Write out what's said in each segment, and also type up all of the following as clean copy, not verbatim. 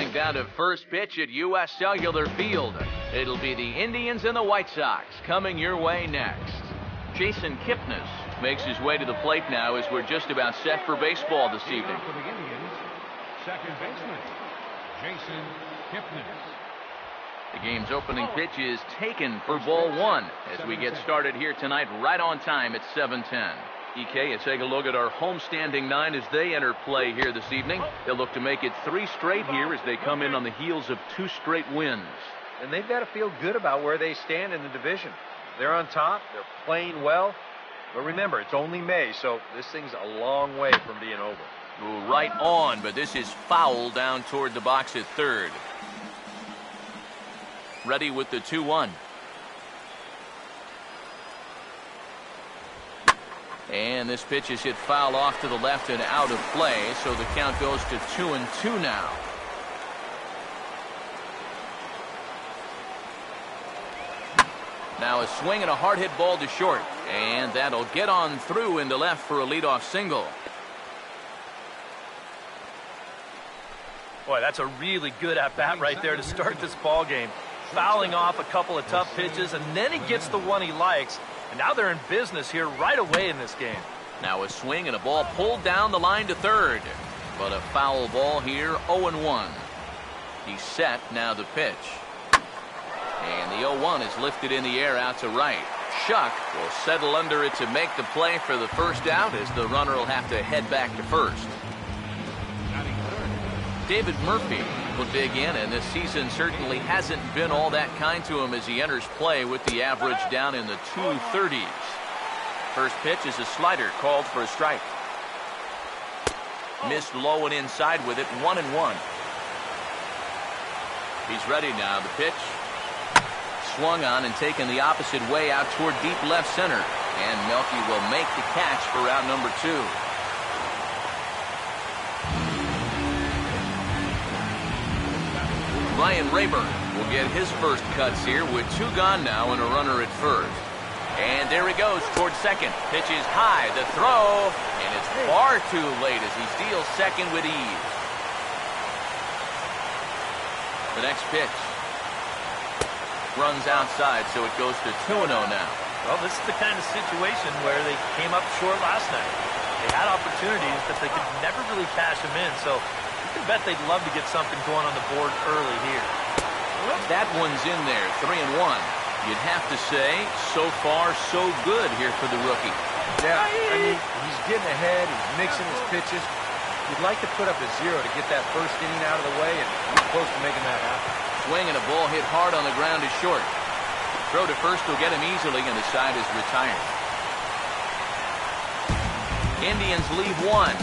Going down to first pitch at U.S. Cellular Field. It'll be the Indians and the White Sox coming your way next. Jason Kipnis makes his way to the plate now as we're just about set for baseball this evening. For the Indians, second baseman, Jason Kipnis. The game's opening pitch is taken for ball one as we get started here tonight right on time at 7:10. EK, you take a look at our homestanding nine as they enter play here this evening. They'll look to make it 3 straight here as they come in on the heels of 2 straight wins. And they've got to feel good about where they stand in the division. They're on top. They're playing well. But remember, it's only May, so this thing's a long way from being over. Ooh, right on, but this is foul down toward the box at third. Ready with the 2-1. And this pitch is hit foul off to the left and out of play, so the count goes to 2-2 now. Now a swing and a hard hit ball to short, and that'll get on through into left for a leadoff single. Boy, that's a really good at-bat right there to start this ball game. Fouling off a couple of tough pitches, and then he gets the one he likes. And now they're in business here right away in this game. Now a swing and a ball pulled down the line to third. But a foul ball here, 0-1. He's set, now the pitch. And the 0-1 is lifted in the air out to right. Shuck will settle under it to make the play for the first out as the runner will have to head back to first. David Murphy will dig in, and this season certainly hasn't been all that kind to him as he enters play with the average down in the 230s. First pitch is a slider called for a strike. Missed low and inside with it, 1-1. He's ready now. The pitch swung on and taken the opposite way out toward deep left center, and Melky will make the catch for out number 2. Ryan Rayburn will get his first cuts here with 2 gone now and a runner at first. And there he goes towards second. Pitch is high, the throw, and it's far too late as he steals second with ease. The next pitch runs outside, so it goes to 2-0 now. Well, this is the kind of situation where they came up short last night. They had opportunities, but they could never really cash them in, so you can bet they'd love to get something going on the board early here. That one's in there, 3-1. You'd have to say, so far, so good here for the rookie. Yeah, I mean, he's getting ahead, he's mixing his pitches. You'd like to put up a 0 to get that first inning out of the way, and he's close to making that happen. Swing and a ball hit hard on the ground is short. Throw to first will get him easily, and the side is retired. Indians lead 1.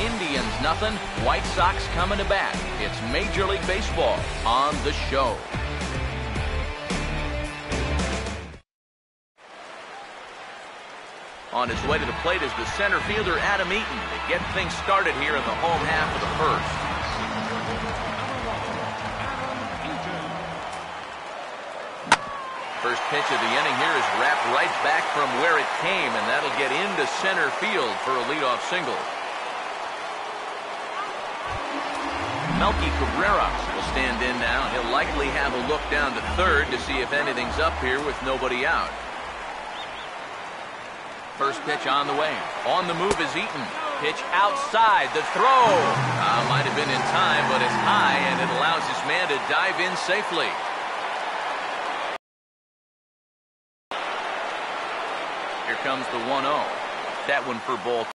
Indians nothing. White Sox coming to bat. It's Major League Baseball on the show. On his way to the plate is the center fielder Adam Eaton to get things started here in the home half of the first. First pitch of the inning here is wrapped right back from where it came, and that'll get into center field for a leadoff single. Melky Cabrera will stand in now. He'll likely have a look down to third to see if anything's up here with nobody out. First pitch on the way. On the move is Eaton. Pitch outside. The throw. Might have been in time, but it's high, and it allows this man to dive in safely. Here comes the 1-0. That one for ball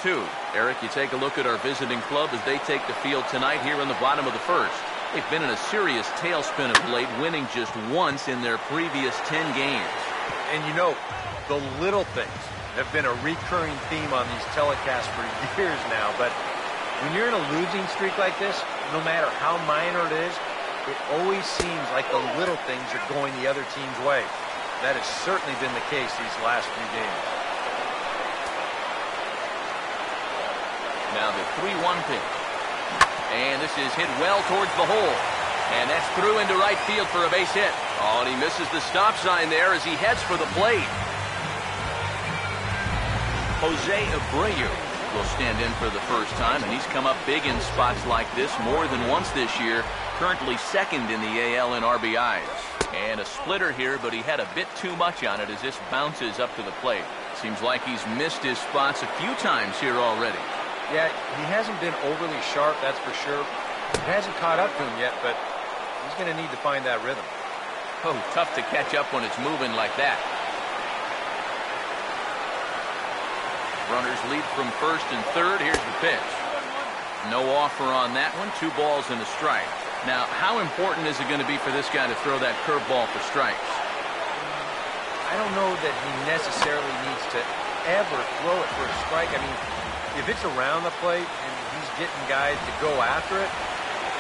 2. Eric, you take a look at our visiting club as they take the field tonight here in the bottom of the first. They've been in a serious tailspin of late, winning just once in their previous 10 games. And you know, the little things have been a recurring theme on these telecasts for years now. But when you're in a losing streak like this, no matter how minor it is, it always seems like the little things are going the other team's way. That has certainly been the case these last few games. Now the 3-1 pitch. And this is hit well towards the hole. And that's through into right field for a base hit. Oh, and he misses the stop sign there as he heads for the plate. Jose Abreu will stand in for the first time, and he's come up big in spots like this more than once this year. Currently second in the AL in RBIs. And a splitter here, but he had a bit too much on it as this bounces up to the plate. Seems like he's missed his spots a few times here already. Yeah, he hasn't been overly sharp, that's for sure. It hasn't caught up to him yet, but he's going to need to find that rhythm. Oh, tough to catch up when it's moving like that. Runners lead from first and third. Here's the pitch. No offer on that one. 2 balls and a strike. Now, how important is it going to be for this guy to throw that curveball for strikes? I don't know that he necessarily needs to ever throw it for a strike. I mean, if it's around the plate and he's getting guys to go after it,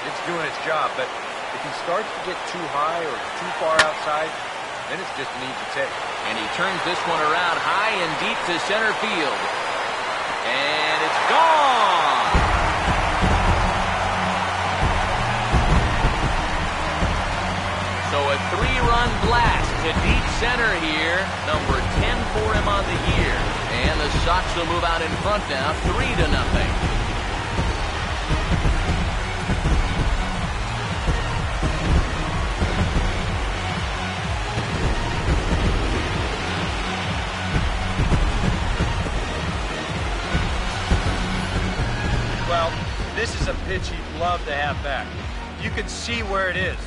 it's doing its job. But if he starts to get too high or too far outside, then it's just an easy take. And he turns this one around high and deep to center field. And it's gone! So a 3-run blast to deep center here. Number 10 for him on the year. And the Sox will move out in front now, 3-0. Well, this is a pitch he'd love to have back. You can see where it is.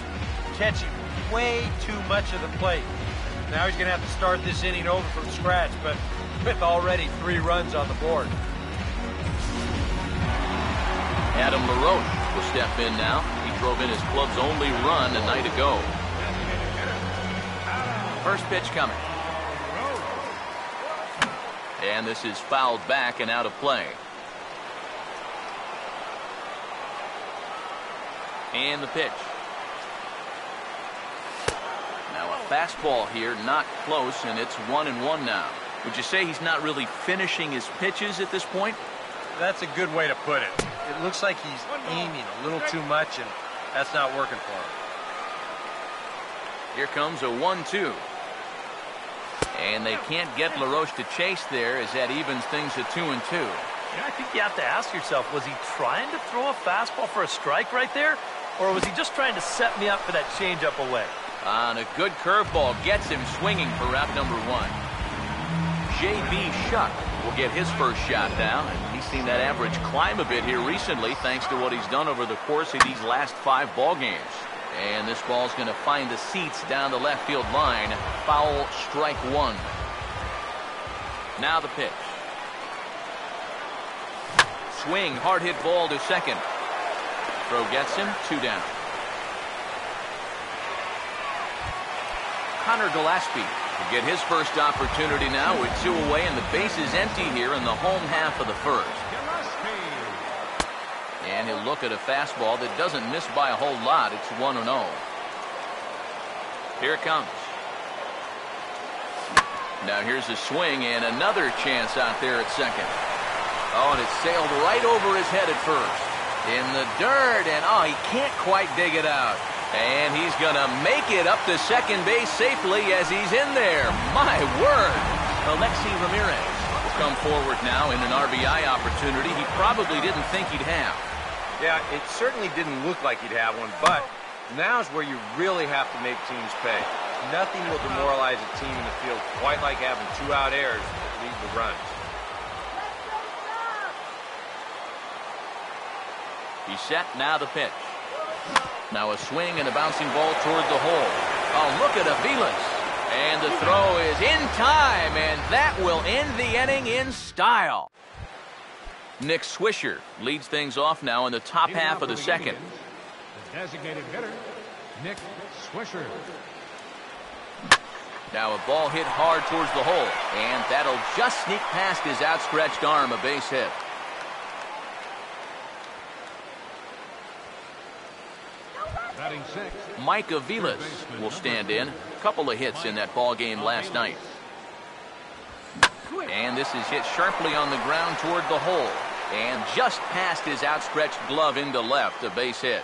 Catching way too much of the plate. Now he's going to have to start this inning over from scratch, but with already 3 runs on the board. Adam LaRoche will step in now. He drove in his club's only run a night ago. First pitch coming. And this is fouled back and out of play. And the pitch. Now a fastball here, not close, and it's 1-1 now. Would you say he's not really finishing his pitches at this point? That's a good way to put it. It looks like he's aiming a little too much, and that's not working for him. Here comes a 1-2. And they can't get LaRoche to chase there as that evens things at 2-2. I think you have to ask yourself, was he trying to throw a fastball for a strike right there? Or was he just trying to set me up for that changeup away? And a good curveball gets him swinging for route number 1. J.B. Shuck will get his first shot down. And he's seen that average climb a bit here recently thanks to what he's done over the course of these last 5 ball games. And this ball's going to find the seats down the left field line. Foul, strike 1. Now the pitch. Swing, hard hit ball to second. Throw gets him, 2 down. Connor Gillespie will get his first opportunity now with 2 away, and the base is empty here in the home half of the first. And he'll look at a fastball that doesn't miss by a whole lot. It's 1-0. Here it comes. Now here's a swing and another chance out there at second. Oh, and it sailed right over his head at first. In the dirt, and oh, he can't quite dig it out. And he's going to make it up to second base safely as he's in there. My word. Alexi Ramirez will come forward now in an RBI opportunity he probably didn't think he'd have. Yeah, it certainly didn't look like he'd have one, but now's where you really have to make teams pay. Nothing will demoralize a team in the field quite like having 2 out errors that lead to runs. He's set, now the pitch. Now a swing and a bouncing ball toward the hole. Oh, look at Aviles. And the throw is in time, and that will end the inning in style. Nick Swisher leads things off now in the top half of the second. The designated hitter, Nick Swisher. Now a ball hit hard towards the hole, and that'll just sneak past his outstretched arm, a base hit. Batting 6. Mike Aviles will stand in. A couple of hits in that ball game last night. And this is hit sharply on the ground toward the hole. And just past his outstretched glove into left, a base hit.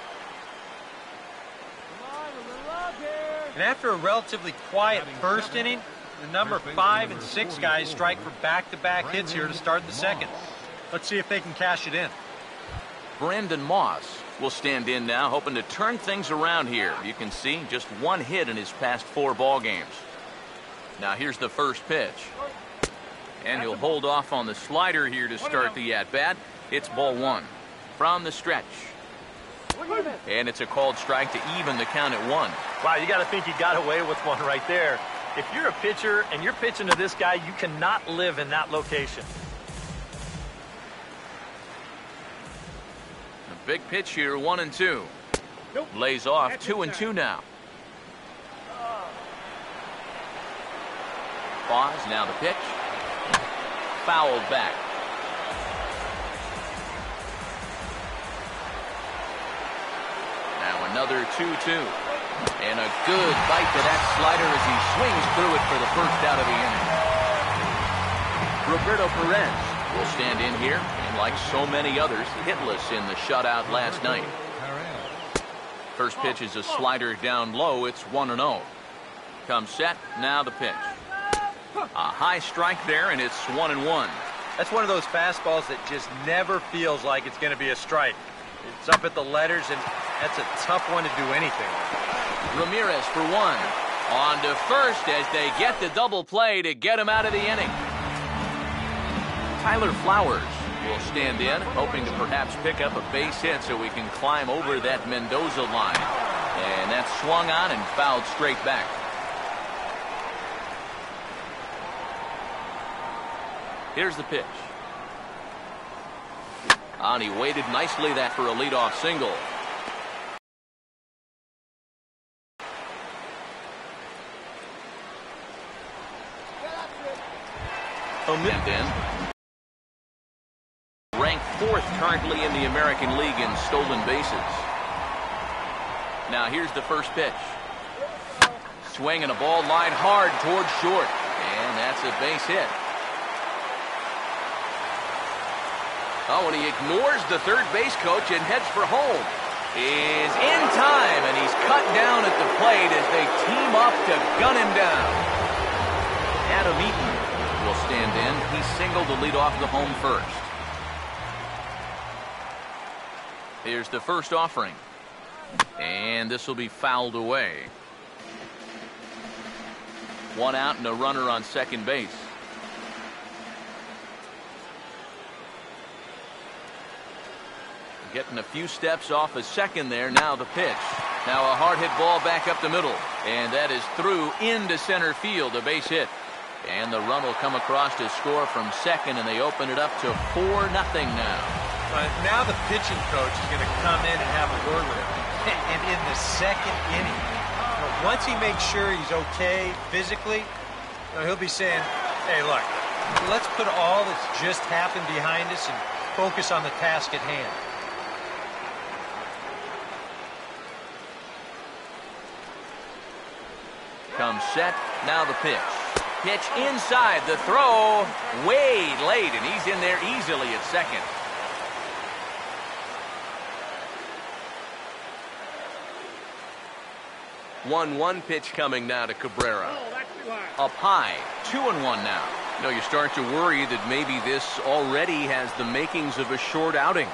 And after a relatively quiet first inning, the number 5 and 6 guys strike for back-to-back hits here to start the second. Let's see if they can cash it in. Brandon Moss will stand in now, hoping to turn things around here. You can see just one hit in his past 4 ball games. Now here's the first pitch. And he'll hold off on the slider here to start the at-bat. It's ball 1 from the stretch. And it's a called strike to even the count at 1. Wow, you got to think he got away with one right there. If you're a pitcher and you're pitching to this guy, you cannot live in that location. Big pitch here, 1-2. Lays off 2-2 now. Pause, now the pitch. Fouled back. Now another 2-2. And a good bite to that slider as he swings through it for the first out of the inning. Roberto Perez will stand in here, and like so many others, hitless in the shutout last night. First pitch is a slider down low. It's 1-0. Comes set, now the pitch. A high strike there, and it's 1-1. That's one of those fastballs that just never feels like it's going to be a strike. It's up at the letters, and that's a tough one to do anything. Ramirez for 1. On to first as they get the double play to get him out of the inning. Tyler Flowers will stand in, hoping to perhaps pick up a base hit so we can climb over that Mendoza line. And that's swung on and fouled straight back. Here's the pitch. And he waited nicely that for a leadoff single. And in. Ranked 4th currently in the American League in stolen bases. Now here's the first pitch. Swinging a ball line hard towards short. And that's a base hit. Oh, and he ignores the third base coach and heads for home. Is in time, and he's cut down at the plate as they team up to gun him down. Adam Eaton will stand in. He singled to lead off the home first. Here's the first offering. And this will be fouled away. 1 out and a runner on second base. Getting a few steps off a second there. Now the pitch. Now a hard hit ball back up the middle. And that is through into center field. A base hit. And the run will come across to score from second, and they open it up to 4-0 now. Now the pitching coach is going to come in and have a word with him. And in the second inning, once he makes sure he's okay physically, he'll be saying, hey, look, let's put all that's just happened behind us and focus on the task at hand. Comes set, now the pitch. Pitch inside, the throw way late, and he's in there easily at second. One pitch coming now to Cabrera. Up high, 2-1 now. You know, you start to worry that maybe this already has the makings of a short outing.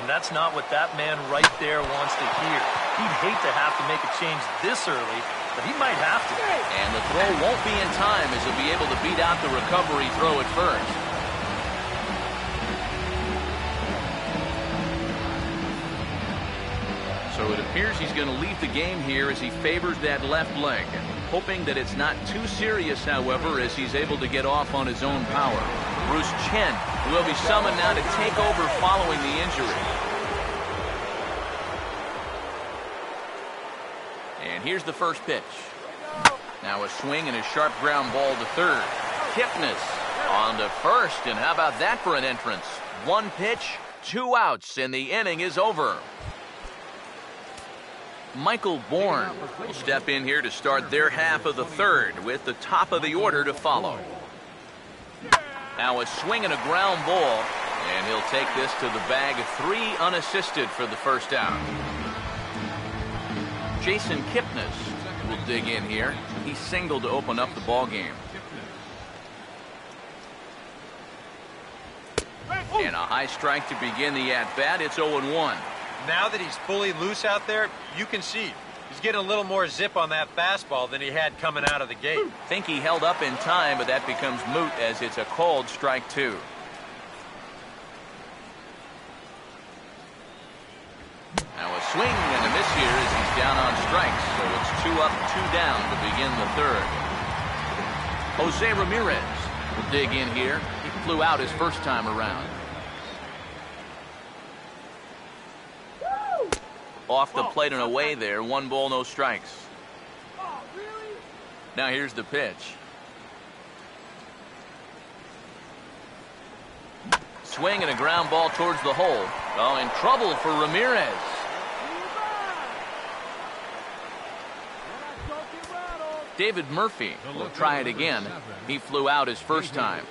And that's not what that man right there wants to hear. He'd hate to have to make a change this early, but he might have to. And the throw won't be in time as he'll be able to beat out the recovery throw at first. So it appears he's going to leave the game here as he favors that left leg. Hoping that it's not too serious, however, as he's able to get off on his own power. Bruce Chen will be summoned now to take over following the injury. And here's the first pitch. Now a swing and a sharp ground ball to third. Kipnis on to first, and how about that for an entrance? 1 pitch, 2 outs, and the inning is over. Michael Bourne will step in here to start their half of the third with the top of the order to follow. Now a swing and a ground ball, and he'll take this to the bag. 3 unassisted for the first out. Jason Kipnis will dig in here. He singled to open up the ball game. And a high strike to begin the at-bat. It's 0-1. Now that he's fully loose out there, you can see he's getting a little more zip on that fastball than he had coming out of the gate. Think he held up in time, but that becomes moot as it's a called strike 2. Now a swing and a miss here as he's down on strikes. So it's 2 up, 2 down to begin the third. Jose Ramirez will dig in here. He flew out his first time around. Off the plate and away there. 1 ball, no strikes. Now here's the pitch. Swing and a ground ball towards the hole. Oh, in trouble for Ramirez. David Murphy will try it again. He flew out his first time.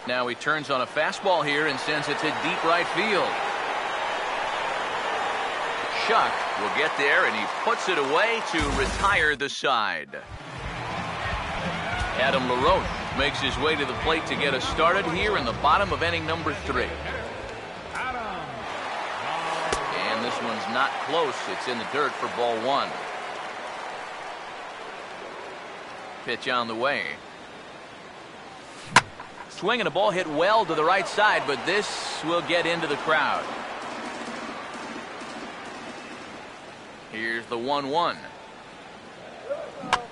Now he turns on a fastball here and sends it to deep right field. Shuck will get there, and he puts it away to retire the side. Adam LaRoche makes his way to the plate to get us started here in the bottom of inning number 3. And this one's not close. It's in the dirt for ball 1. Pitch on the way. Swing and a ball hit well to the right side, but this will get into the crowd. Here's the 1-1.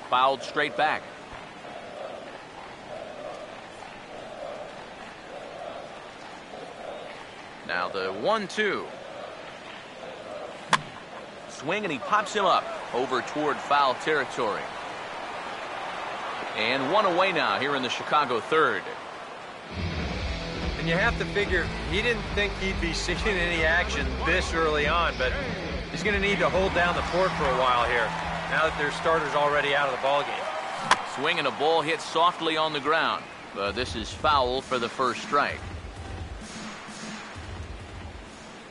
Fouled straight back. Now the 1-2. Swing and he pops him up over toward foul territory. And 1 away now here in the Chicago third. And you have to figure he didn't think he'd be seeing any action this early on, but he's going to need to hold down the fort for a while here now that their starter's already out of the ballgame. Swing and a ball hit softly on the ground. This is foul for the first strike.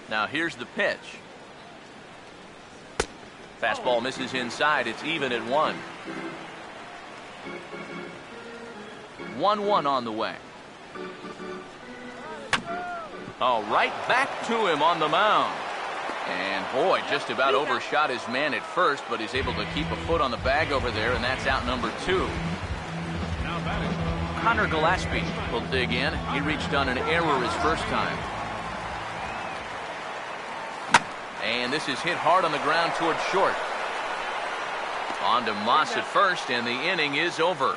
Now here's the pitch. Fastball misses inside. It's even at 1. 1-1 on the way. Oh, right back to him on the mound. And boy, just about overshot his man at first, but he's able to keep a foot on the bag over there, and that's out number 2. Connor Gillespie will dig in. He reached on an error his first time. And this is hit hard on the ground towards short. On to Moss at first, and the inning is over.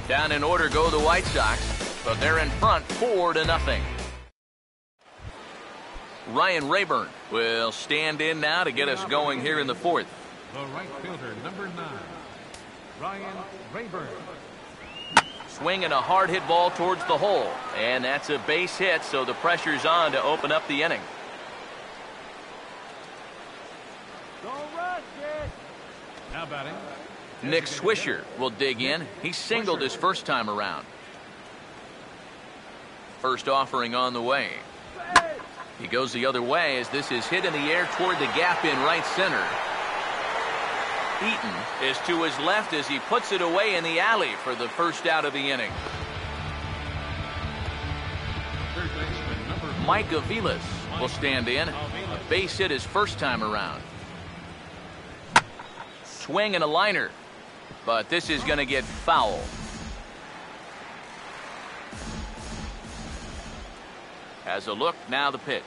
Down in order go the White Sox, but they're in front 4-0. Ryan Rayburn will stand in now to get us going here in the 4th. The right fielder, number 9, Ryan Rayburn. Swing and a hard hit ball towards the hole, and that's a base hit, so the pressure's on to open up the inning. Now batting, Nick Swisher will dig in. He singled his first time around. First offering on the way. He goes the other way as this is hit in the air toward the gap in right center. Eaton is to his left as he puts it away in the alley for the first out of the inning. third baseman, number 4, Mike Aviles will stand in. A base hit his first time around. Swing and a liner, but this is going to get foul. As a look, now the pitch.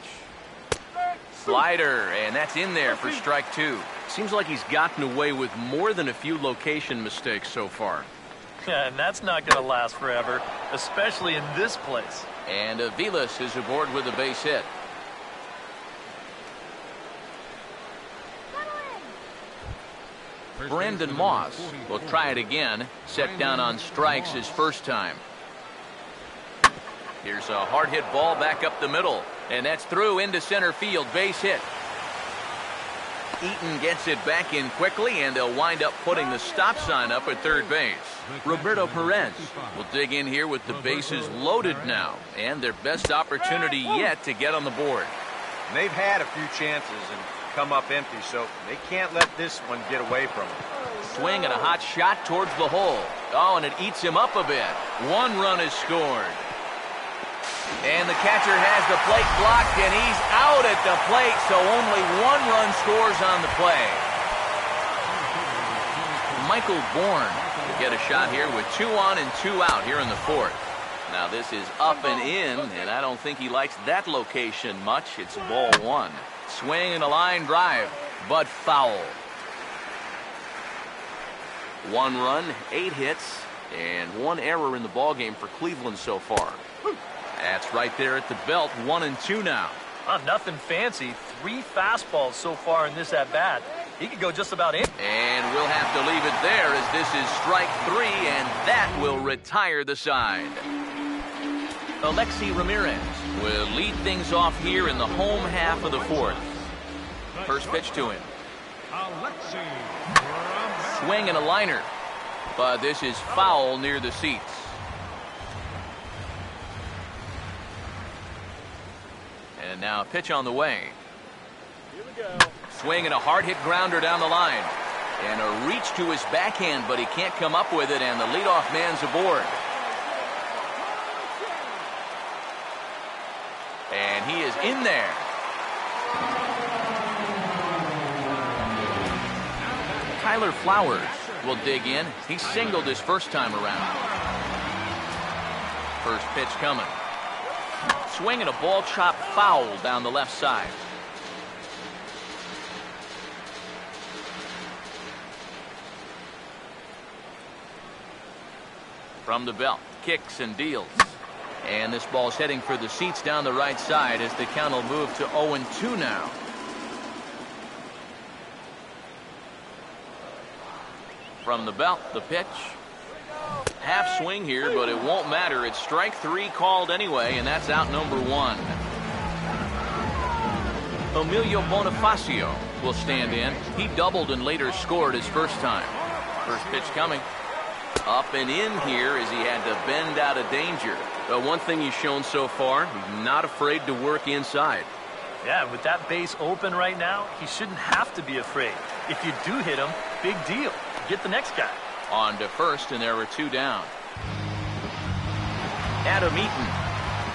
Slider, and that's in there for strike 2. Seems like he's gotten away with more than a few location mistakes so far. Yeah, and that's not going to last forever, especially in this place. And Aviles is aboard with a base hit. Brendan Moss will try it again. Set down on strikes his first time. Here's a hard hit ball back up the middle, and that's through into center field. Base hit. Eaton gets it back in quickly, and they'll wind up putting the stop sign up at third base. Roberto Perez will dig in here with the bases loaded now, and their best opportunity yet to get on the board. And they've had a few chances and come up empty, so they can't let this one get away from them. Swing and a hot shot towards the hole. Oh, and it eats him up a bit. 1 run is scored. And the catcher has the plate blocked, and he's out at the plate, so only 1 run scores on the play. Michael Bourne to get a shot here with 2 on and 2 out here in the 4th. Now this is up and in, and I don't think he likes that location much. It's ball 1. Swing and a line drive, but foul. 1 run, 8 hits, and 1 error in the ballgame for Cleveland so far. That's right there at the belt. 1 and 2 now. Nothing fancy. 3 fastballs so far in this at-bat. He could go just about in. And we'll have to leave it there as this is strike 3, and that will retire the side. Alexi Ramirez will lead things off here in the home half of the 4th. First pitch to him. Alexi. Swing and a liner, but this is foul near the seats. And now a pitch on the way. Here we go. Swing and a hard hit grounder down the line. And a reach to his backhand, but he can't come up with it, and the leadoff man's aboard. And he is in there. Tyler Flowers will dig in. He singled his first time around. First pitch coming. Swing and a ball chopped foul down the left side. From the belt, kicks and deals. And this ball's heading for the seats down the right side as the count will move to 0-2 now. From the belt, the pitch. Half swing here, but it won't matter. It's strike 3 called anyway, and that's out number 1. Emilio Bonifacio will stand in. He doubled and later scored his first time. First pitch coming. Up and in here as he had to bend out of danger. But one thing he's shown so far, he's not afraid to work inside. Yeah, with that base open right now, he shouldn't have to be afraid. If you do hit him, big deal. Get the next guy. On to first, and there were 2 down. Adam Eaton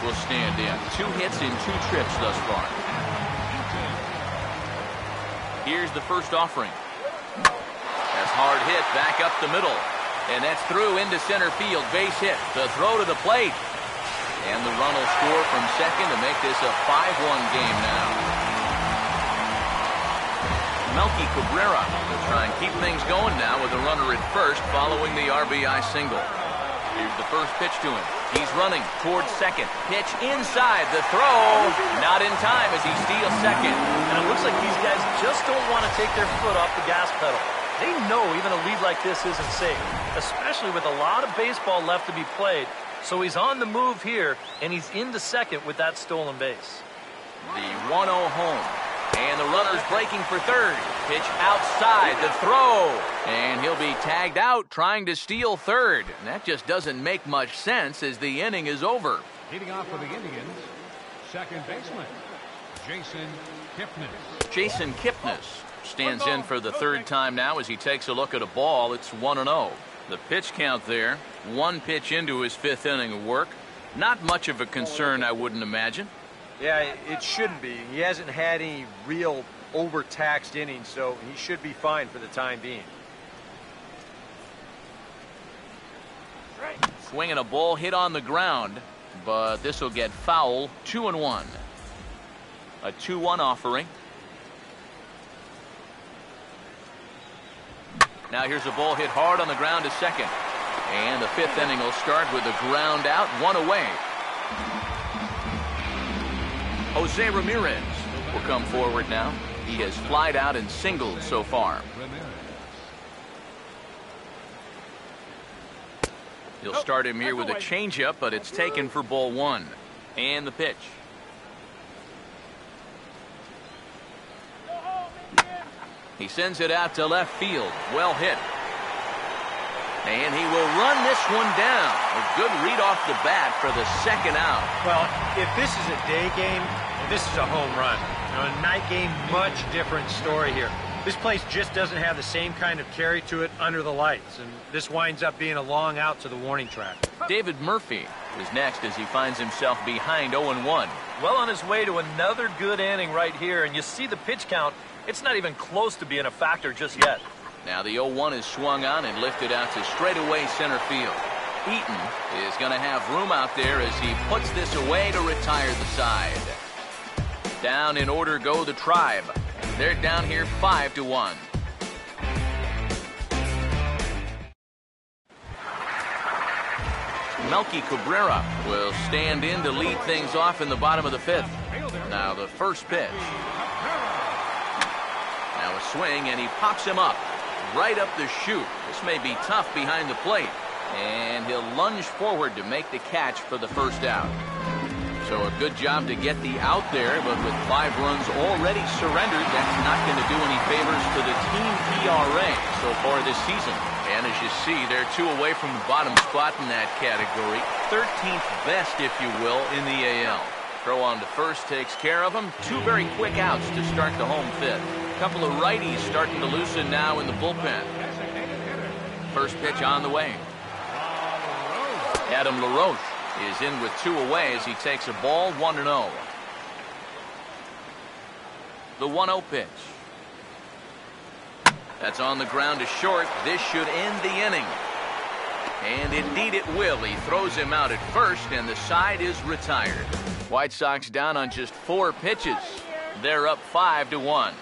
will stand in. 2 hits in 2 trips thus far. Here's the first offering. That's hard hit back up the middle. And that's through into center field. Base hit. The throw to the plate. And the run will score from second to make this a 5-1 game now. Melky Cabrera will try and keep things going now with a runner at first following the RBI single. Here's the first pitch to him. He's running towards second. Pitch inside. The throw not in time as he steals second. And it looks like these guys just don't want to take their foot off the gas pedal. They know even a lead like this isn't safe, especially with a lot of baseball left to be played. So he's on the move here, and he's into second with that stolen base. The 1-0 home. And the runner's breaking for third. Pitch outside. The throw. And he'll be tagged out trying to steal third. And that just doesn't make much sense as the inning is over. Leading off for the Indians, second baseman, Jason Kipnis. Jason Kipnis stands in for the 3rd time now as he takes a look at a ball. It's 1-0. The pitch count there. 1 pitch into his 5th inning of work. Not much of a concern, I wouldn't imagine. Yeah, it shouldn't be. He hasn't had any real overtaxed innings, so he should be fine for the time being. Swinging a ball hit on the ground, but this will get foul. 2-1. A 2-1 offering. Now here's a ball hit hard on the ground to second. And the 5th inning will start with a ground out, 1 away. Jose Ramirez will come forward now. He has flied out and singled so far. He'll start him here with a changeup, but it's taken for ball 1. And the pitch. He sends it out to left field. Well hit. And he will run this one down. A good read off the bat for the 2nd out. Well, if this is a day game, this is a home run. A night game, much different story here. This place just doesn't have the same kind of carry to it under the lights, and this winds up being a long out to the warning track. David Murphy is next as he finds himself behind 0-1. Well on his way to another good inning right here, and you see the pitch count. It's not even close to being a factor just yet. Now the 0-1 is swung on and lifted out to straightaway center field. Eaton is going to have room out there as he puts this away to retire the side. Down in order go the Tribe. They're down here 5-1. Melky Cabrera will stand in to lead things off in the bottom of the 5th. Now the first pitch. Now a swing, and he pops him up right up the chute. This may be tough behind the plate, and he'll lunge forward to make the catch for the first out. So a good job to get the out there, but with 5 runs already surrendered, that's not going to do any favors to the team ERA so far this season. And as you see, they're 2 away from the bottom spot in that category. 13th best, if you will, in the AL. Throw on to first takes care of him. 2 very quick outs to start the home 5th. A couple of righties starting to loosen now in the bullpen. First pitch on the way. Adam LaRoche is in with 2 away as he takes a ball 1-0. The 1-0 pitch. That's on the ground to short. This should end the inning. And indeed it will. He throws him out at first, and the side is retired. White Sox down on just 4 pitches. They're up 5-1.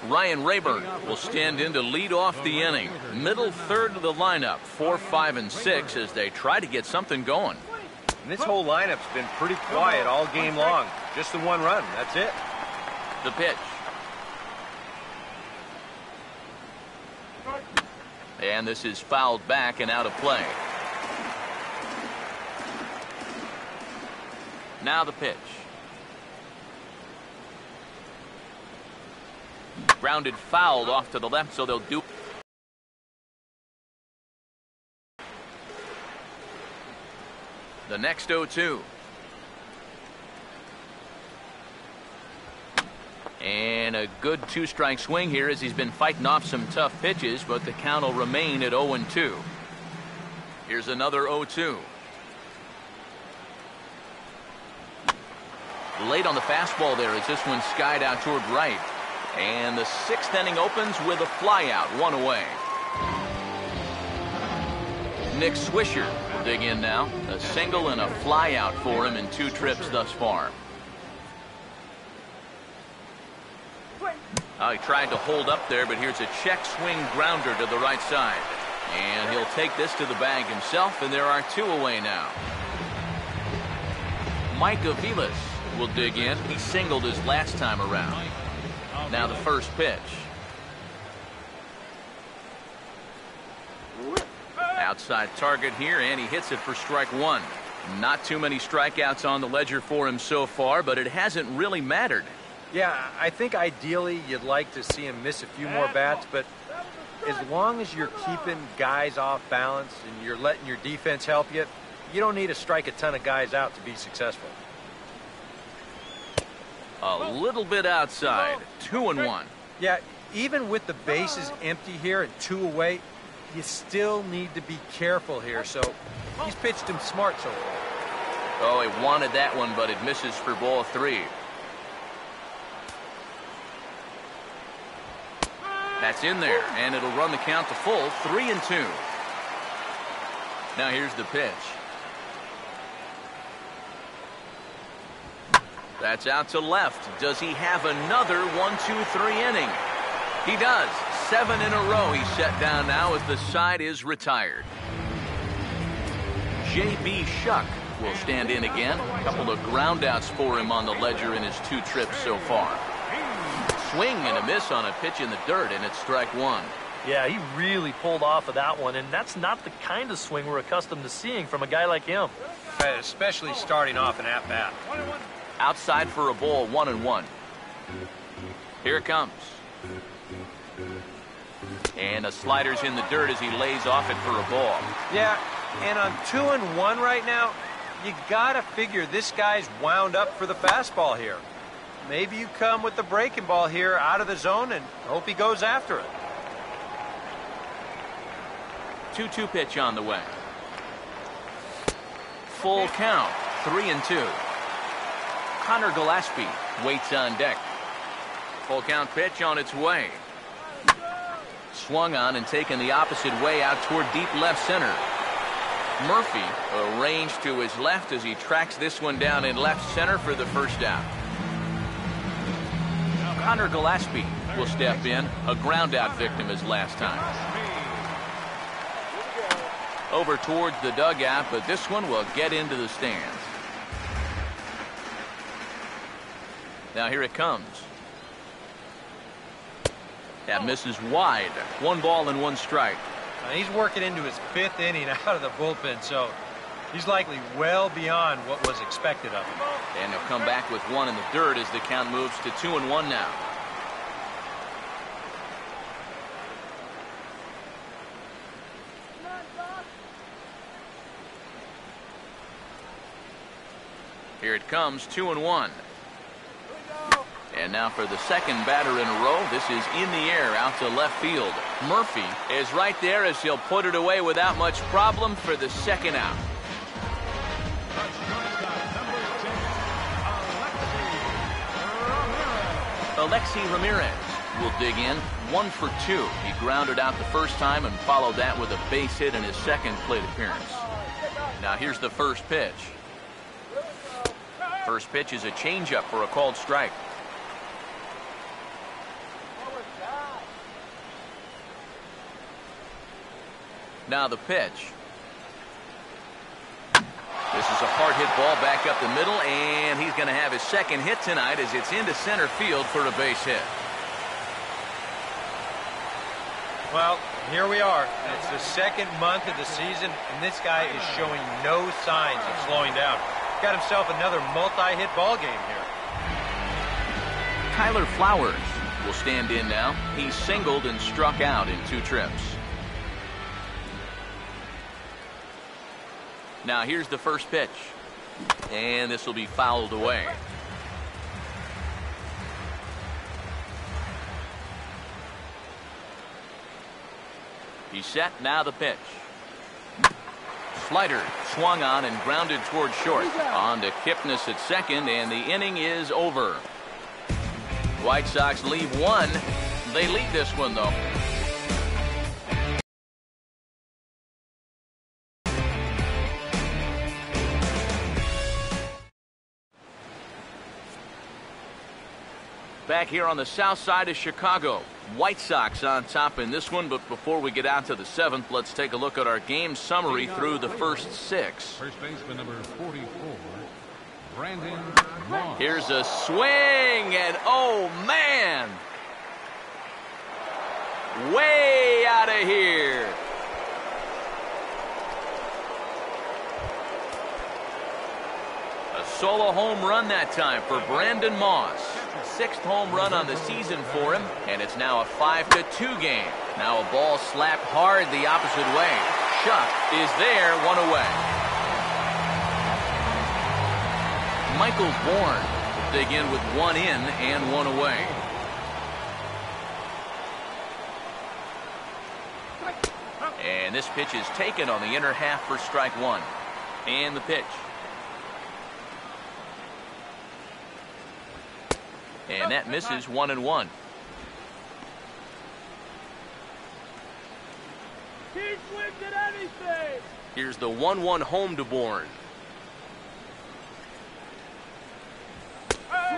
Ryan Rayburn will stand in to lead off the inning. Middle third of the lineup, 4, 5, and 6 as they try to get something going. And this whole lineup's been pretty quiet all game long. Just the 1 run. That's it. The pitch. And this is fouled back and out of play. Now the pitch. Grounded fouled off to the left, so they'll do. The next 0-2. And a good 2-strike swing here as he's been fighting off some tough pitches, but the count will remain at 0-2. Here's another 0-2. Late on the fastball there as this one skied out toward right. And the 6th inning opens with a flyout, 1 away. Nick Swisher will dig in now. A single and a flyout for him in 2 trips thus far. He tried to hold up there, but here's a check swing grounder to the right side. And he'll take this to the bag himself, and there are 2 away now. Mike Aviles will dig in. He singled his last time around. Now the first pitch. Outside target here, and he hits it for strike 1. Not too many strikeouts on the ledger for him so far, but it hasn't really mattered. Yeah, I think ideally you'd like to see him miss a few more bats, but as long as you're keeping guys off balance and you're letting your defense help you, you don't need to strike a ton of guys out to be successful. A little bit outside. 2-1. Yeah, even with the bases empty here and 2 away, you still need to be careful here. So he's pitched him smart so far. Oh, he wanted that one, but it misses for ball 3. That's in there, and it'll run the count to full, 3-2. Now here's the pitch. That's out to left. Does he have another 1-2-3 inning? He does. 7 in a row he's set down now as the side is retired. J.B. Shuck will stand in again. A couple of groundouts for him on the ledger in his 2 trips so far. Swing and a miss on a pitch in the dirt, and it's strike 1. Yeah, he really pulled off of that one, and that's not the kind of swing we're accustomed to seeing from a guy like him. Especially starting off an at-bat. Outside for a ball, 1-1. Here it comes. And the slider's in the dirt as he lays off it for a ball. Yeah, and on 2-1 right now, you gotta figure this guy's wound up for the fastball here. Maybe you come with the breaking ball here out of the zone and hope he goes after it. 2-2 pitch on the way. full count, 3-2. Connor Gillespie waits on deck. Full count pitch on its way. Swung on and taken the opposite way out toward deep left center. Murphy arranged to his left as he tracks this one down in left center for the first out. Connor Gillespie will step in, a ground out victim as last time. Over towards the dugout, but this one will get into the stands. Now here it comes. That misses wide. 1 ball and 1 strike. He's working into his 5th inning out of the bullpen, so he's likely well beyond what was expected of him. And he'll come back with 1 in the dirt as the count moves to 2-1 now. Here it comes, 2-1. And now for the second batter in a row. This is in the air out to left field. Murphy is right there as he'll put it away without much problem for the second out. Alexi Ramirez will dig in. 1 for 2. He grounded out the first time and followed that with a base hit in his second plate appearance. Now here's the first pitch. First pitch is a changeup for a called strike. Now the pitch. This is a hard hit ball back up the middle, and he's going to have his second hit tonight as it's into center field for a base hit. Well, here we are. It's the second month of the season, and this guy is showing no signs of slowing down. Got himself another multi-hit ball game here. Tyler Flowers will stand in now. He singled and struck out in 2 trips. Now here's the first pitch. And this will be fouled away. He's set, now the pitch. Slider swung on and grounded toward short. On to Kipnis at second, and the inning is over. White Sox leave 1. They lead this one, though. Back here on the south side of Chicago, White Sox on top in this one. But before we get out to the 7th, let's take a look at our game summary through the first 6. First baseman number 44, Brandon Moss. Here's a swing, and oh man, way out of here. A solo home run that time for Brandon Moss. 6th home run on the season for him, and it's now a 5-2 game. Now a ball slapped hard the opposite way. Schuck is there, 1 away. Michael Bourne will dig in with 1 in and 1 away. And this pitch is taken on the inner half for strike 1. And the pitch. And that misses 1-1. Here's the 1-1 home to Bourne.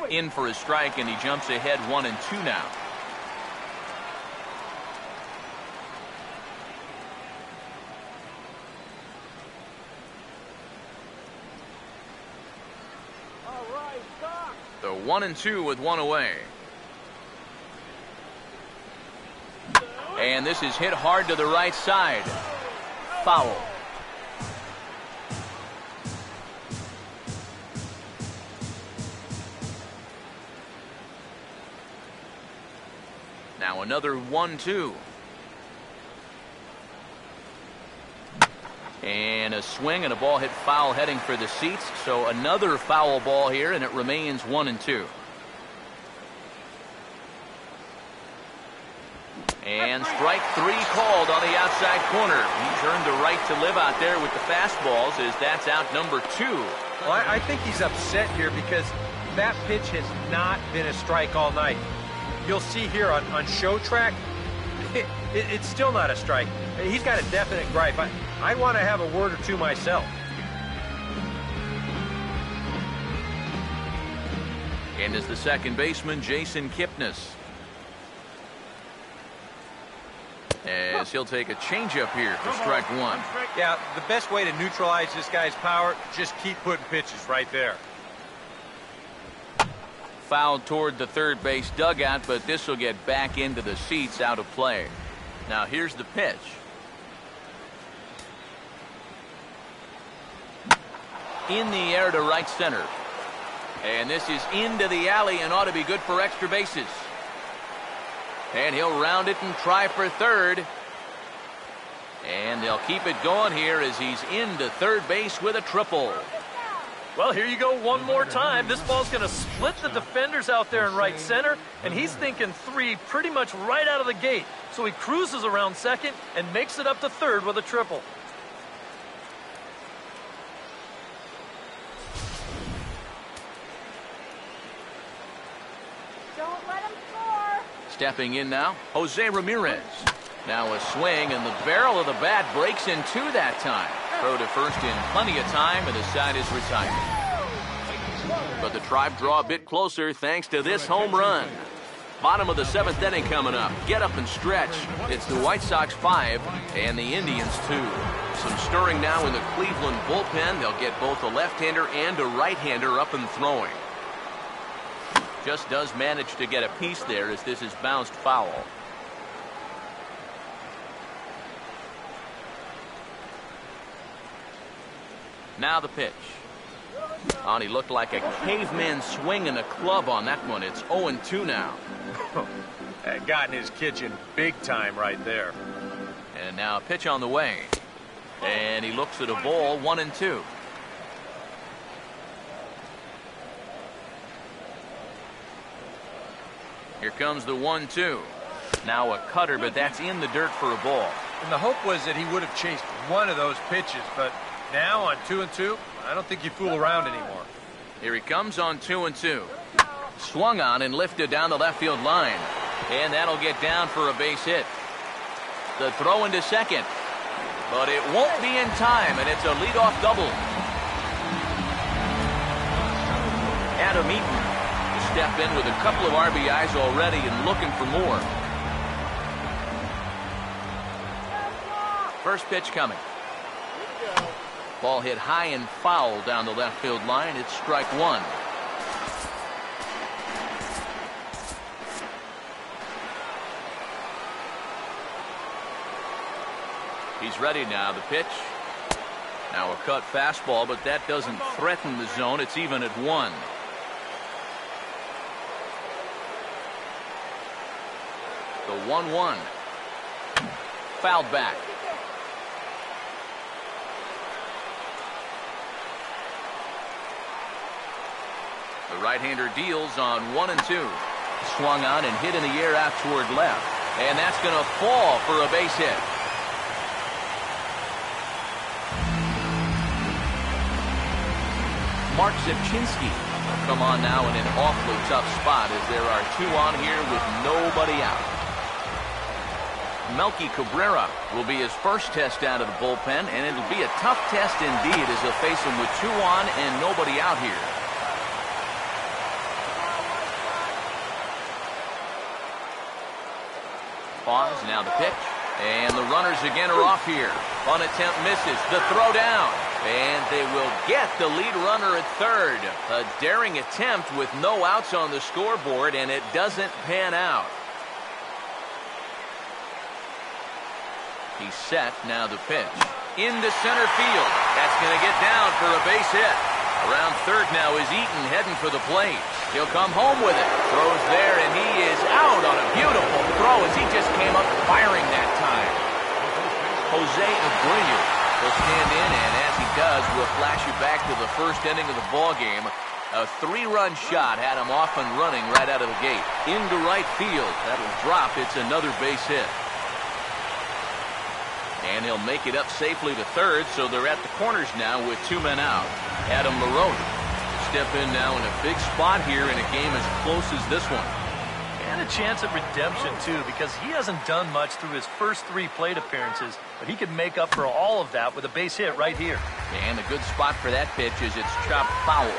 In for his strike, and he jumps ahead 1-2 now. The 1-2 with 1 away. And this is hit hard to the right side. Foul. Now another 1-2. And a swing and a ball hit foul heading for the seats. So another foul ball here, and it remains 1-2. And strike 3 called on the outside corner. He's earned the right to live out there with the fastballs as that's out number 2. Well, I think he's upset here because that pitch has not been a strike all night. You'll see here on show track, it's still not a strike. He's got a definite gripe. I want to have a word or two myself. And is the second baseman, Jason Kipnis. As he'll take a changeup here for strike 1. Yeah, the best way to neutralize this guy's power, just keep putting pitches right there. Fouled toward the third base dugout, but this will get back into the seats, out of play. Now here's the pitch. In the air to right center. And this is into the alley and ought to be good for extra bases. And he'll round it and try for third. And they'll keep it going here as he's into third base with a triple. Well, here you go one more time. This ball's going to split the defenders out there in right center, and he's thinking 3 pretty much right out of the gate. So he cruises around second and makes it up to third with a triple. Don't let him score. Stepping in now, Jose Ramirez. Now a swing, and the barrel of the bat breaks in 2 that time. Throw to first in plenty of time, and the side is retired. But the Tribe draw a bit closer thanks to this home run. Bottom of the 7th inning coming up. Get up and stretch. It's the White Sox 5 and the Indians 2. Some stirring now in the Cleveland bullpen. They'll get both a left-hander and a right-hander up and throwing. Just does manage to get a piece there as this is bounced foul. Now the pitch. On, he looked like a caveman swinging a club on that one. It's 0-2 now. That got in his kitchen big time right there. And now a pitch on the way. And he looks at a ball, 1-2. Here comes the 1-2. Now a cutter, but that's in the dirt for a ball. And the hope was that he would have chased one of those pitches, but now on 2-2, I don't think you fool around anymore. Here he comes on 2-2. Swung on and lifted down the left field line. And that'll get down for a base hit. The throw into second. But it won't be in time, and it's a leadoff double. Adam Eaton to step in with a couple of RBIs already and looking for more. First pitch coming. Ball hit high and foul down the left field line. It's strike 1. He's ready now. The pitch. Now a cut fastball, but that doesn't threaten the zone. It's even at 1. The 1-1. Fouled back. The right-hander deals on 1-2. Swung on and hit in the air out toward left. And that's going to fall for a base hit. Mark Zipchinski will come on now in an awfully tough spot as there are 2 on here with nobody out. Melky Cabrera will be his first test out of the bullpen, and it'll be a tough test indeed as they'll face him with 2 on and nobody out here. Pause, now the pitch. And the runners again are off here. Bunt attempt misses. The throw down. And they will get the lead runner at third. A daring attempt with no outs on the scoreboard, and it doesn't pan out. He's set, now the pitch. Into center field. That's going to get down for a base hit. Around third now is Eaton heading for the plate. He'll come home with it. Throws there, and he is out on a beautiful throw as he just came up firing that time. Jose Abreu will stand in, and as he does, we'll flash you back to the first inning of the ball game. A 3-run shot had him off and running right out of the gate. Into right field. That'll drop. It's another base hit. And he'll make it up safely to third, so they're at the corners now with 2 men out. Adam LaRoche step in now in a big spot here in a game as close as this one. And a chance at redemption, too, because he hasn't done much through his first 3 plate appearances, but he could make up for all of that with a base hit right here. And a good spot for that pitch is it's chopped foul.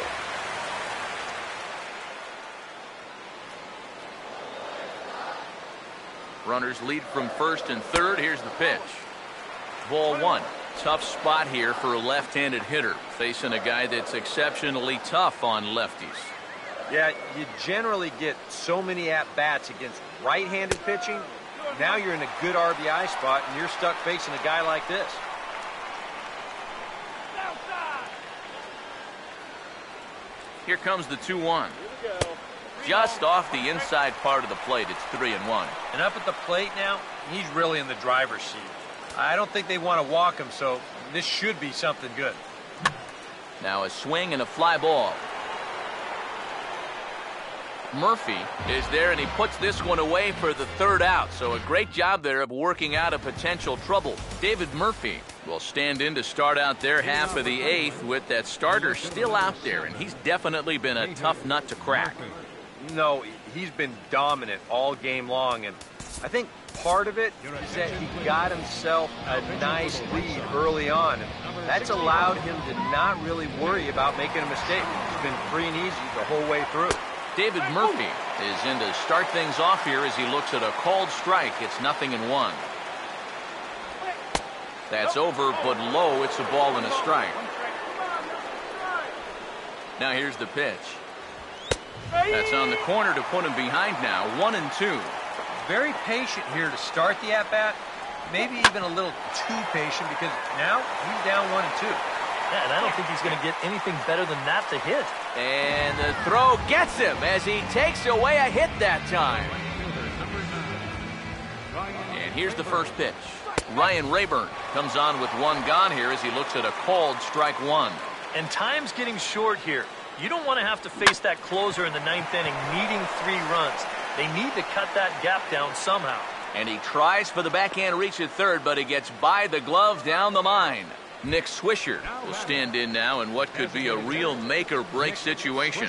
Runners lead from first and third. Here's the pitch. Ball 1. Tough spot here for a left-handed hitter, facing a guy that's exceptionally tough on lefties. Yeah, you generally get so many at-bats against right-handed pitching. Now you're in a good RBI spot, and you're stuck facing a guy like this. Here comes the 2-1. Just off the inside part of the plate. It's 3-1. And up at the plate now, he's really in the driver's seat. I don't think they want to walk him, so this should be something good. Now a swing and a fly ball. Murphy is there, and he puts this one away for the 3rd out. So a great job there of working out a potential trouble. David Murphy will stand in to start out their half of the 8th with that starter still out there, and he's definitely been a tough nut to crack. No, he's been dominant all game long, and I think part of it is that he got himself a nice lead early on, and that's allowed him to not really worry about making a mistake. He's been free and easy the whole way through. David Murphy is in to start things off here as he looks at a called strike. It's 0-1. That's over, but low. It's a ball and a strike. Now here's the pitch. That's on the corner to put him behind now. 1-2. Very patient here to start the at-bat. Maybe even a little too patient, because now he's down 1-2. Yeah, and I don't think he's going to get anything better than that to hit. And the throw gets him as he takes away a hit that time. And here's the first pitch. Ryan Rayburn comes on with 1 gone here as he looks at a called strike 1. And time's getting short here. You don't want to have to face that closer in the 9th inning needing 3 runs. They need to cut that gap down somehow. And he tries for the backhand reach at third, but he gets by the glove down the line. Nick Swisher will stand in now in what could be a real make-or-break situation.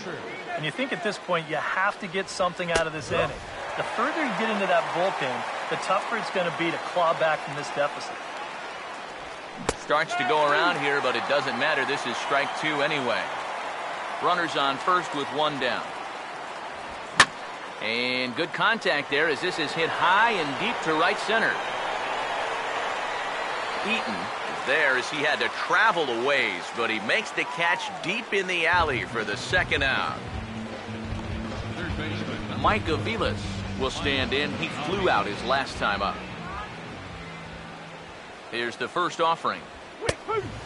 And you think at this point you have to get something out of this inning. The further you get into that bullpen, the tougher it's going to be to claw back from this deficit. Starts to go around here, but it doesn't matter. This is strike 2 anyway. Runners on first with 1 down. And good contact there as this is hit high and deep to right center. Eaton is there as he had to travel a ways, but he makes the catch deep in the alley for the 2nd out. Mike Aviles will stand in. He flew out his last time up. Here's the first offering.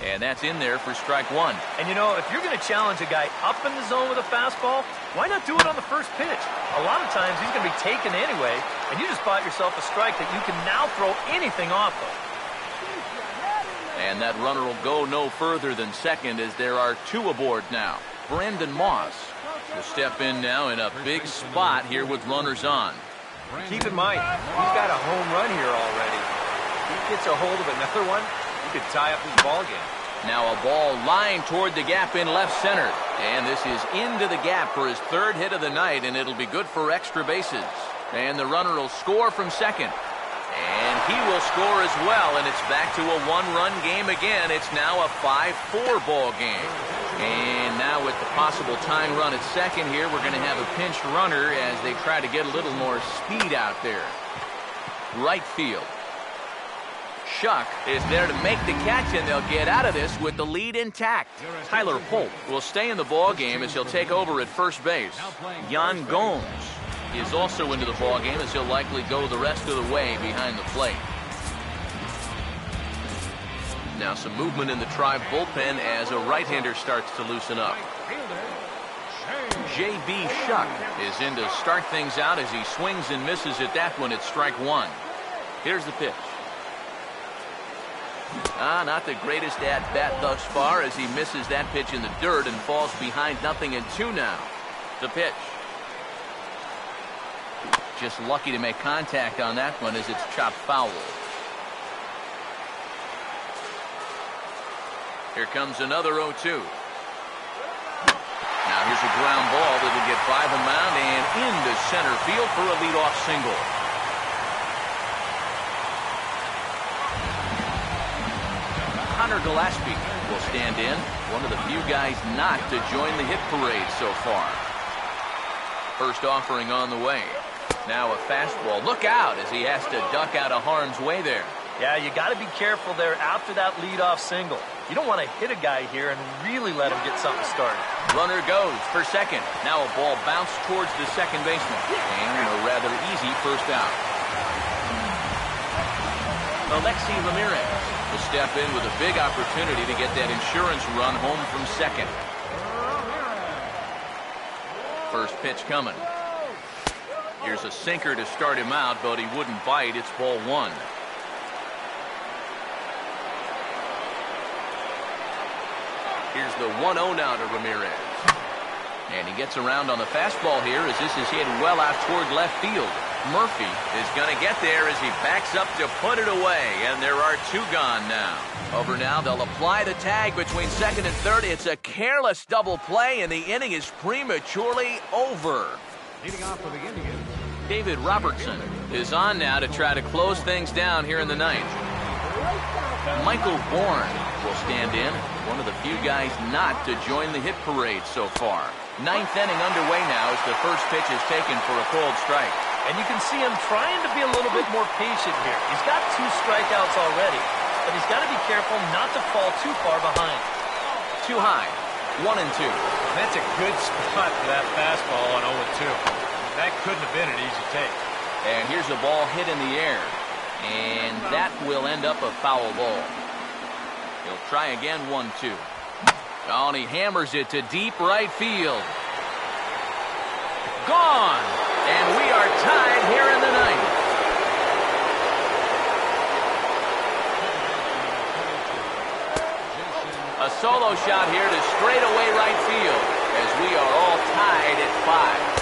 And that's in there for strike 1. And you know, if you're going to challenge a guy up in the zone with a fastball, why not do it on the first pitch? A lot of times he's going to be taken anyway, and you just bought yourself a strike that you can now throw anything off of. And that runner will go no further than second as there are 2 aboard now. Brandon Moss will step in now in a big spot here with runners on. Keep in mind, he's got a home run here already. If he gets a hold of another one, he could tie up his ball game. Now a ball lined toward the gap in left center. And this is into the gap for his 3rd hit of the night, and it'll be good for extra bases. And the runner will score from second. And he will score as well, and it's back to a 1-run game again. It's now a 5-4 ball game. And now with the possible tying run at second here, we're going to have a pinch runner as they try to get a little more speed out there. Right field. Shuck is there to make the catch, and they'll get out of this with the lead intact. Tyler Holt will stay in the ball game as he'll take over at first base. Yan Gomes is also into the ball game as he'll likely go the rest of the way behind the plate. Now some movement in the Tribe bullpen as a right-hander starts to loosen up. J.B. Shuck is in to start things out as he swings and misses at that one at strike 1. Here's the pitch. Not the greatest at-bat thus far as he misses that pitch in the dirt and falls behind 0-2 now. The pitch. Just lucky to make contact on that one as it's chopped foul. Here comes another 0-2. Now here's a ground ball that'll get by the mound and into center field for a leadoff single. Connor Gillespie will stand in, one of the few guys not to join the hit parade so far. First offering on the way. Now a fastball. Look out as he has to duck out of harm's way there. Yeah, you got to be careful there after that leadoff single. You don't want to hit a guy here and really let him get something started. Runner goes for second. Now a ball bounced towards the second baseman. And a rather easy first out. Alexi Ramirez will step in with a big opportunity to get that insurance run home from second. First pitch coming. Here's a sinker to start him out, but he wouldn't bite. It's ball one. Here's the 1-0 now to Ramirez. And he gets around on the fastball here as this is hit well out toward left field. Murphy is going to get there as he backs up to put it away. And there are two gone now. Over now, they'll apply the tag between second and third. It's a careless double play, and the inning is prematurely over. Leading off for the Indians. David Robertson is on now to try to close things down here in the ninth. Michael Bourne will stand in, one of the few guys not to join the hit parade so far. Ninth inning underway now as the first pitch is taken for a called strike. And you can see him trying to be a little bit more patient here. He's got 2 strikeouts already, but he's got to be careful not to fall too far behind. Too high, 1-2. That's a good spot for that fastball on 0-2. That couldn't have been an easy take. And here's a ball hit in the air. And that will end up a foul ball. He'll try again, 1-2. Oh, and he hammers it to deep right field. Gone! And we are tied here in the ninth. A solo shot here to straightaway right field as we are all tied at 5.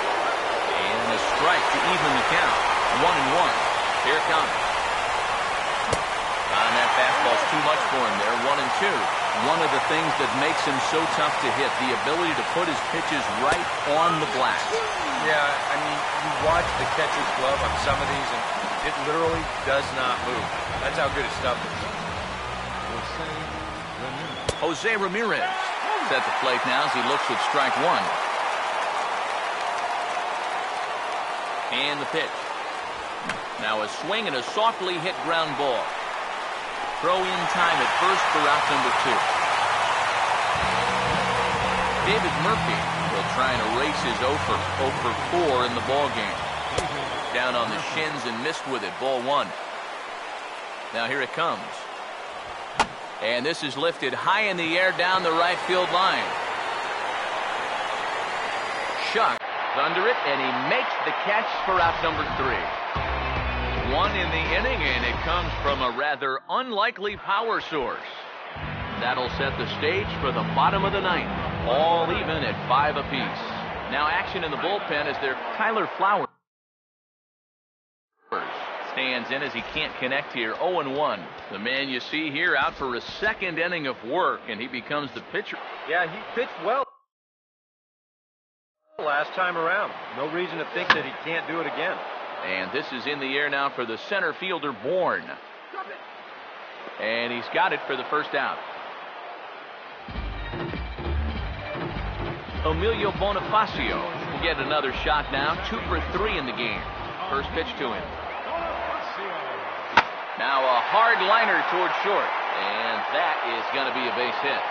And a strike to even the count. 1-1. Here it comes. And that fastball's too much for him there. 1-2. One of the things that makes him so tough to hit, the ability to put his pitches right on the glass. Yeah, I mean, you watch the catcher's glove on some of these, and it literally does not move. That's how good his stuff is. Jose Ramirez. Jose Ramirez is at the plate now as he looks at strike one. And the pitch. Now a swing and a softly hit ground ball. Throw in time at first for out number 2. David Murphy will try and erase his 0 for 4 in the ball game. Down on the shins and missed with it. Ball 1. Now here it comes. And this is lifted high in the air down the right field line. Shuck under it, and he makes the catch for out number 3. 1 in the inning, and it comes from a rather unlikely power source. That'll set the stage for the bottom of the ninth. All even at 5 apiece. Now action in the bullpen as there Tyler Flowers stands in as he can't connect here. 0-1. The man you see here out for a second inning of work, and he becomes the pitcher. Yeah, he pitched well last time around. No reason to think that he can't do it again. And this is in the air now for the center fielder, Bourne. And he's got it for the first out. Emilio Bonifacio will get another shot now. 2 for 3 in the game. First pitch to him. Now a hard liner toward short. And that is going to be a base hit.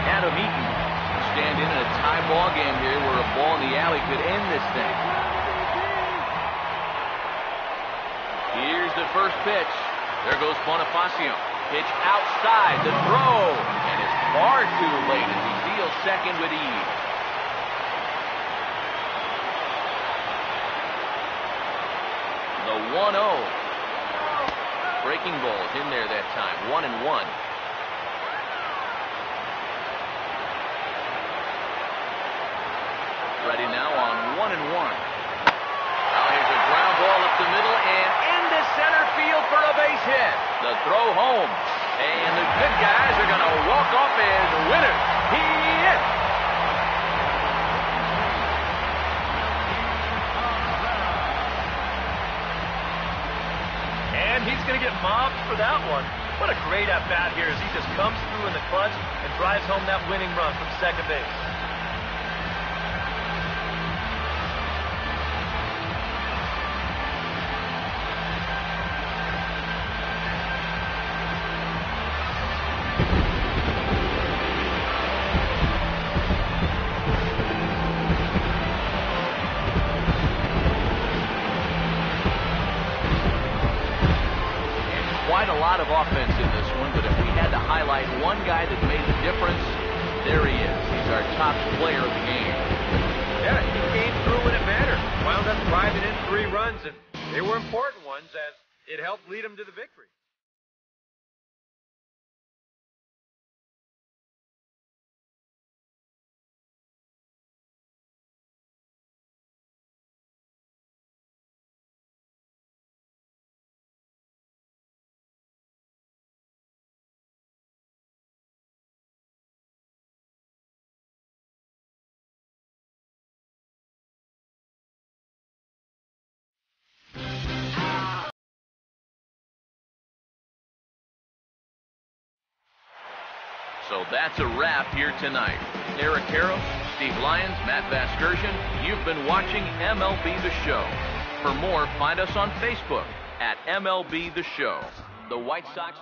Adam Eaton will stand in a tie ball game here where a ball in the alley could end this thing. Here's the first pitch. There goes Bonifacio. Pitch outside the throw. And it's far too late as he steals second with ease. 1-0. Breaking balls in there that time. 1-1. Ready now on 1-1. Now here's a ground ball up the middle and into center field for a base hit. The throw home. And the good guys are going to walk off as winners. He is. And he's going to get mobbed for that one. What a great at-bat here as he just comes through in the clutch and drives home that winning run from second base. Quite a lot of offense in this one, but if we had to highlight one guy that made the difference, there he is. He's our top player of the game. Yeah, he came through when it mattered. Wound up driving in 3 runs, and they were important ones as it helped lead him to the victory. So that's a wrap here tonight. Eric Harrow, Steve Lyons, Matt Vasgersian, you've been watching MLB The Show. For more, find us on Facebook at MLB The Show. The White Sox...